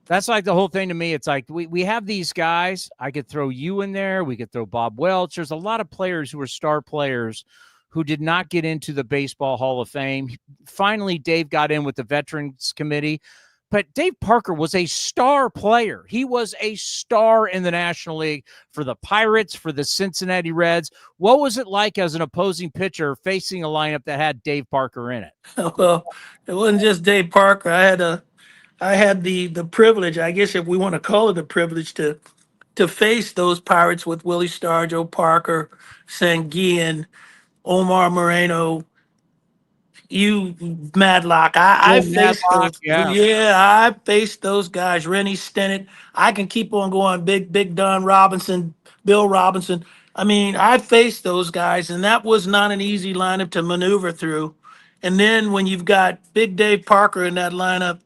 that's like the whole thing to me. It's like we have these guys. I could throw you in there. We could throw Bob Welch. There's a lot of players who are star players who did not get into the Baseball Hall of Fame. Finally, Dave got in with the Veterans Committee. But Dave Parker was a star player. He was a star in the National League for the Pirates, for the Cincinnati Reds. What was it like as an opposing pitcher facing a lineup that had Dave Parker in it? Well, it wasn't just Dave Parker. I had the privilege, I guess if we want to call it a privilege, to face those Pirates with Willie Starr, Joe Parker, Sanguillen, Omar Moreno, Madlock. I faced those. Yeah, I faced those guys. Rennie Stennett. I can keep on going. Big Don Robinson, Bill Robinson. I mean, I faced those guys, and that was not an easy lineup to maneuver through. And then when you've got Big Dave Parker in that lineup,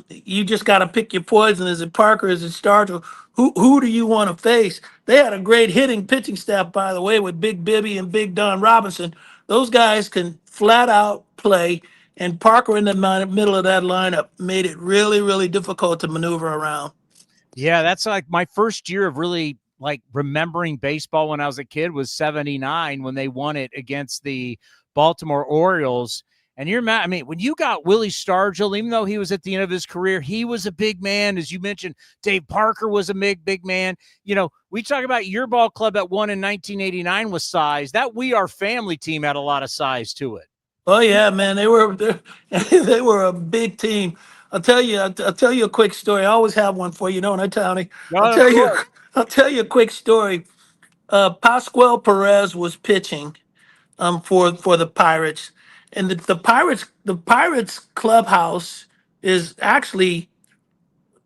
you just got to pick your poison. Is it Parker? Is it Stargell? Who do you want to face? They had a great hitting pitching staff, by the way, with Big Bibby and Big Don Robinson. Those guys can flat out play, and Parker in the middle of that lineup made it really, really difficult to maneuver around. Yeah, that's like my first year of really like remembering baseball when I was a kid was 79 when they won it against the Baltimore Orioles. And I mean, when you got Willie Stargell, even though he was at the end of his career, he was a big man. As you mentioned, Dave Parker was a big man. You know, we talk about your ball club that won in 1989 with size. That We Are Family team had a lot of size to it. Oh yeah, man, they were a big team. I'll tell you a quick story. I always have one for you, don't I, Towny? I'll tell you a quick story. Pascual Perez was pitching for the Pirates. And the Pirates clubhouse is actually,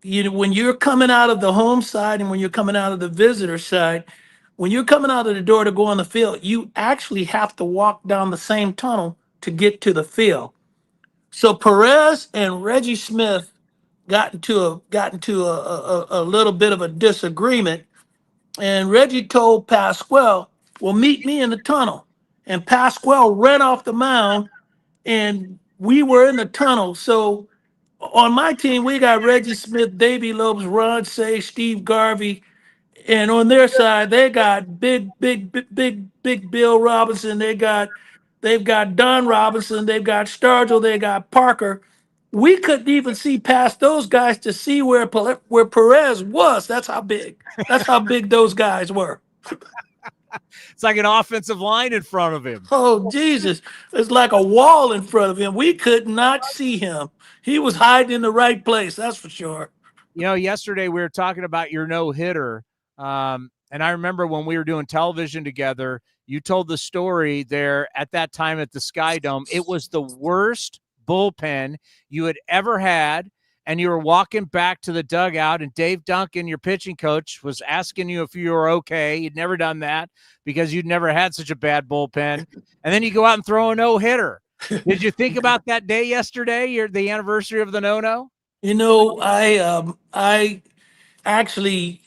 when you're coming out of the home side and when you're coming out of the visitor side, when you're coming out of the door to go on the field, you actually have to walk down the same tunnel to get to the field. So Perez and Reggie Smith got into a little bit of a disagreement, and Reggie told Pascual, "Well, meet me in the tunnel." And Pascual ran off the mound, and we were in the tunnel. So on my team, we got Reggie Smith, Davey Lopes, Ron Say, Steve Garvey. And on their side, they got big Bill Robinson. They've got Don Robinson. They've got Stargell. They got Parker. We couldn't even see past those guys to see where Perez was. That's how big. That's how big those guys were. It's like an offensive line in front of him. Oh, Jesus. It's like a wall in front of him. We could not see him. He was hiding in the right place, that's for sure. You know, yesterday we were talking about your no-hitter, and I remember when we were doing television together, you told the story there at that time at the Sky Dome. It was the worst bullpen you had ever had, and you were walking back to the dugout, and Dave Duncan, your pitching coach, was asking you if you were okay. You'd never done that because you'd never had such a bad bullpen. And then you go out and throw a no-hitter. Did you think about that day yesterday, the anniversary of the no-no? You know, I actually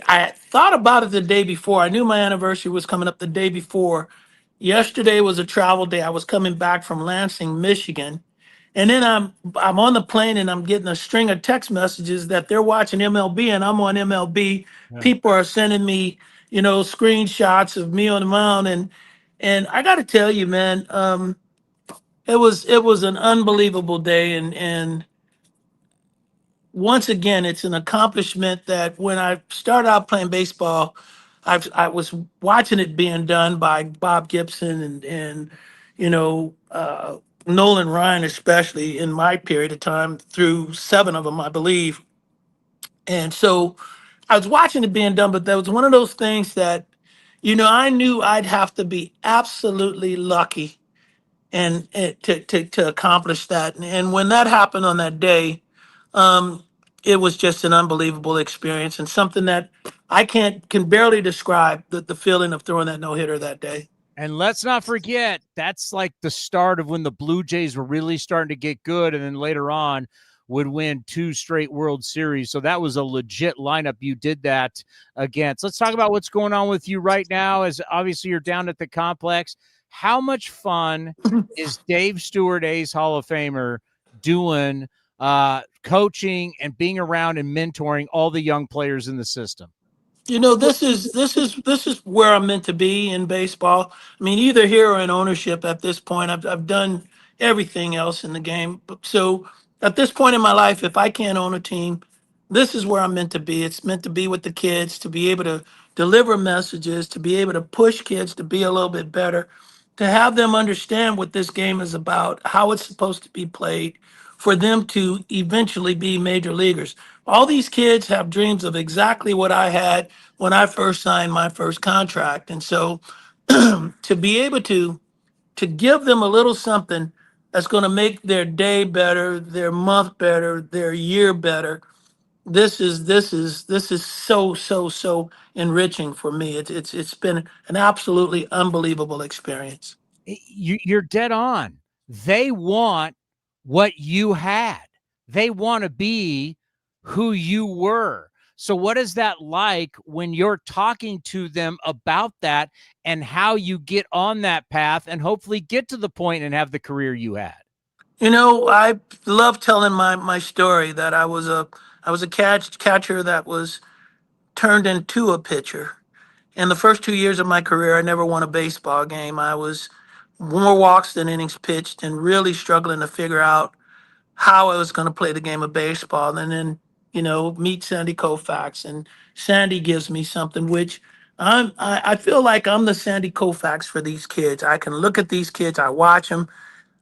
I thought about it the day before. I knew my anniversary was coming up the day before. Yesterday was a travel day. I was coming back from Lansing, Michigan. And then I'm on the plane and I'm getting a string of text messages that they're watching MLB and I'm on MLB. Yeah. People are sending me, screenshots of me on the mound and I got to tell you, man, it was an unbelievable day and once again, it's an accomplishment that when I started out playing baseball, I was watching it being done by Bob Gibson and Nolan Ryan, especially in my period of time, through 7 of them, I believe. And so I was watching it being done, but that was one of those things that, I knew I'd have to be absolutely lucky and to accomplish that. And when that happened on that day, um, it was just an unbelievable experience and something that I can barely describe the feeling of throwing that no hitter that day. And let's not forget, that's like the start of when the Blue Jays were really starting to get good, and then later on would win 2 straight World Series. So that was a legit lineup you did that against. Let's talk about what's going on with you right now, as obviously you're down at the complex. How much fun is Dave Stewart, A's Hall of Famer, doing coaching and being around and mentoring all the young players in the system? This is where I'm meant to be in baseball. I mean, either here or in ownership at this point. I've done everything else in the game. So at this point in my life, if I can't own a team, this is where I'm meant to be. It's meant to be with the kids, to be able to deliver messages, to be able to push kids to be a little bit better, to have them understand what this game is about, how it's supposed to be played, for them to eventually be major leaguers. All these kids have dreams of exactly what I had when I first signed my first contract. And so to be able to give them a little something that's going to make their day better, their month better, their year better, this is so enriching for me. It's been an absolutely unbelievable experience. You're dead on. They want what you had. They want to be who you were. So what is that like when you're talking to them about that and how you get on that path and hopefully get to the point and have the career you had? I love telling my story that I was a catcher that was turned into a pitcher. In the first 2 years of my career, I never won a baseball game. I was more walks than innings pitched and really struggling to figure out how I was going to play the game of baseball. And then, meet Sandy Koufax, and Sandy gives me something which I feel like I'm the Sandy Koufax for these kids. I can look at these kids, I watch them.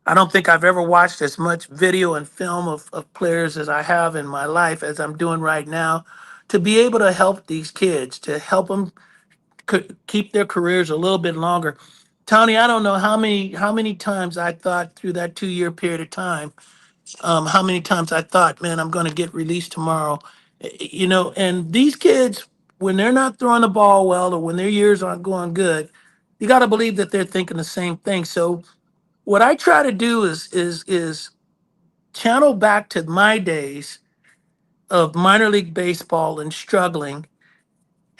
I don't think I've ever watched as much video and film of players as I have in my life as I'm doing right now, to be able to help these kids, to help them keep their careers a little bit longer. Towny, I don't know how many times I thought through that 2-year period of time, how many times I thought, man, I'm going to get released tomorrow. And these kids, when they're not throwing the ball well or when their years aren't going good, you got to believe that they're thinking the same thing. So what I try to do is channel back to my days of minor league baseball and struggling,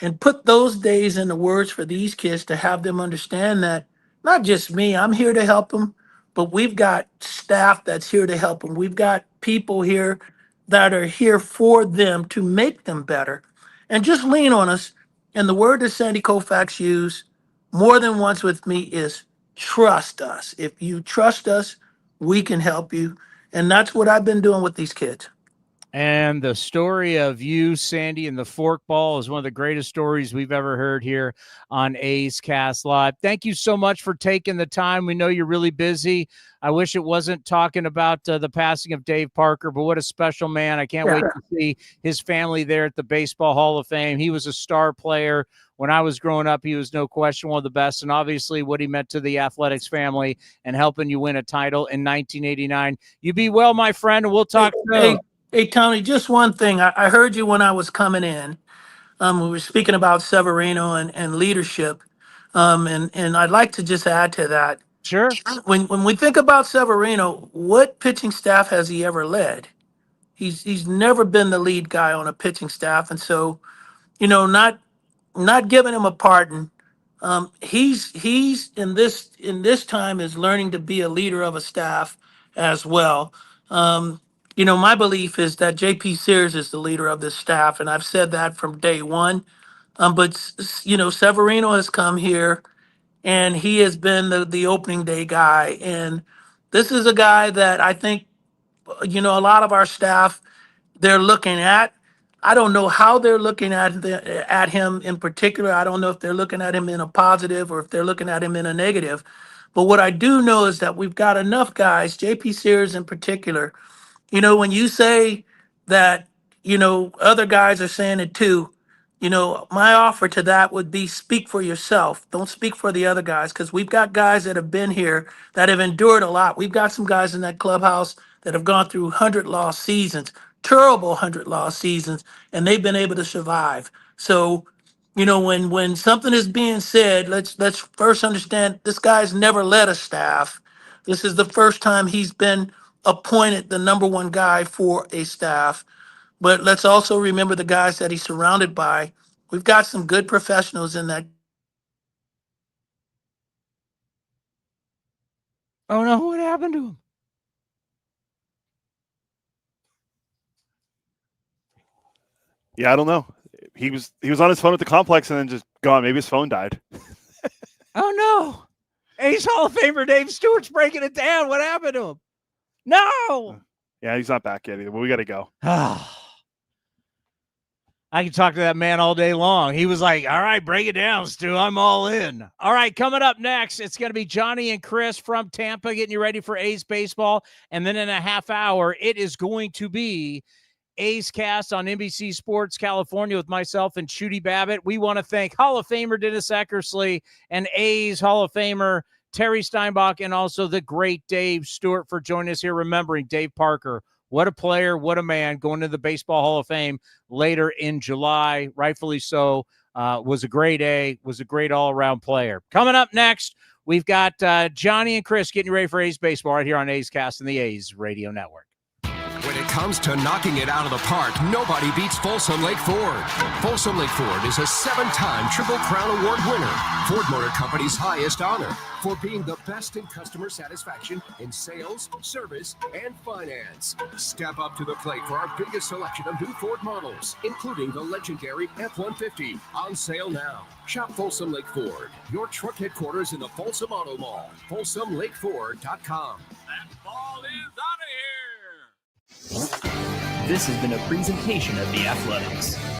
and put those days into words for these kids to have them understand that not just me, I'm here to help them, but we've got staff that's here to help them. We've got people here that are here for them to make them better. And just lean on us. And the word that Sandy Koufax used more than once with me is trust us. If you trust us, we can help you. And that's what I've been doing with these kids. And the story of you, Sandy, and the forkball is one of the greatest stories we've ever heard here on A's Cast Live. Thank you so much for taking the time. We know you're really busy. I wish it wasn't talking about the passing of Dave Parker, but what a special man. I can't wait to see his family there at the Baseball Hall of Fame. He was a star player. When I was growing up, he was no question one of the best, and obviously what he meant to the Athletics family and helping you win a title in 1989. You be well, my friend, and we'll talk soon. Hey, Tony, just one thing. I heard you when I was coming in. We were speaking about Severino and leadership. And I'd like to just add to that. Sure. When we think about Severino, what pitching staff has he ever led? He's never been the lead guy on a pitching staff. And so, not giving him a pardon. He's in this time is learning to be a leader of a staff as well. My belief is that JP Sears is the leader of this staff, and I've said that from day one. But Severino has come here, and he has been the opening day guy. And this is a guy that I think, a lot of our staff, they're looking at. I don't know how they're looking at him in particular. I don't know if they're looking at him in a positive or if they're looking at him in a negative. But what I do know is that we've got enough guys, JP Sears in particular. When you say that, other guys are saying it too, my offer to that would be speak for yourself. Don't speak for the other guys, because we've got guys that have been here that have endured a lot. We've got some guys in that clubhouse that have gone through 100-loss seasons, terrible 100-loss seasons, and they've been able to survive. So, when something is being said, let's first understand this guy's never led a staff. This is the first time he's been appointed the number one guy for a staff. But let's also remember the guys that he's surrounded by. We've got some good professionals in that. Oh no, what happened to him? Yeah, I don't know. He was on his phone at the complex and then just gone. Maybe his phone died. Oh no. A's Hall of Famer Dave Stewart's breaking it down. What happened to him? No. Yeah, he's not back yet either, but we got to go. I can talk to that man all day long. He was like, all right, break it down, Stu. I'm all in. All right, coming up next, it's going to be Johnny and Chris from Tampa getting you ready for A's baseball. And then in a half hour, it is going to be A's Cast on NBC Sports California with myself and Shooty Babbitt. We want to thank Hall of Famer Dennis Eckersley and A's Hall of Famer Terry Steinbach and also the great Dave Stewart for joining us here, remembering Dave Parker. What a player, what a man, going to the Baseball Hall of Fame later in July, rightfully so. Was a great A, was a great all-around player. Coming up next, we've got Johnny and Chris getting you ready for A's baseball right here on A's Cast and the A's Radio Network. When it comes to knocking it out of the park, nobody beats Folsom Lake Ford. Folsom Lake Ford is a 7-time Triple Crown Award winner, Ford Motor Company's highest honor, for being the best in customer satisfaction in sales, service, and finance. Step up to the plate for our biggest selection of new Ford models, including the legendary F-150, on sale now. Shop Folsom Lake Ford, your truck headquarters in the Folsom Auto Mall, FolsomLakeFord.com. That ball is out of here. This has been a presentation of The Athletics.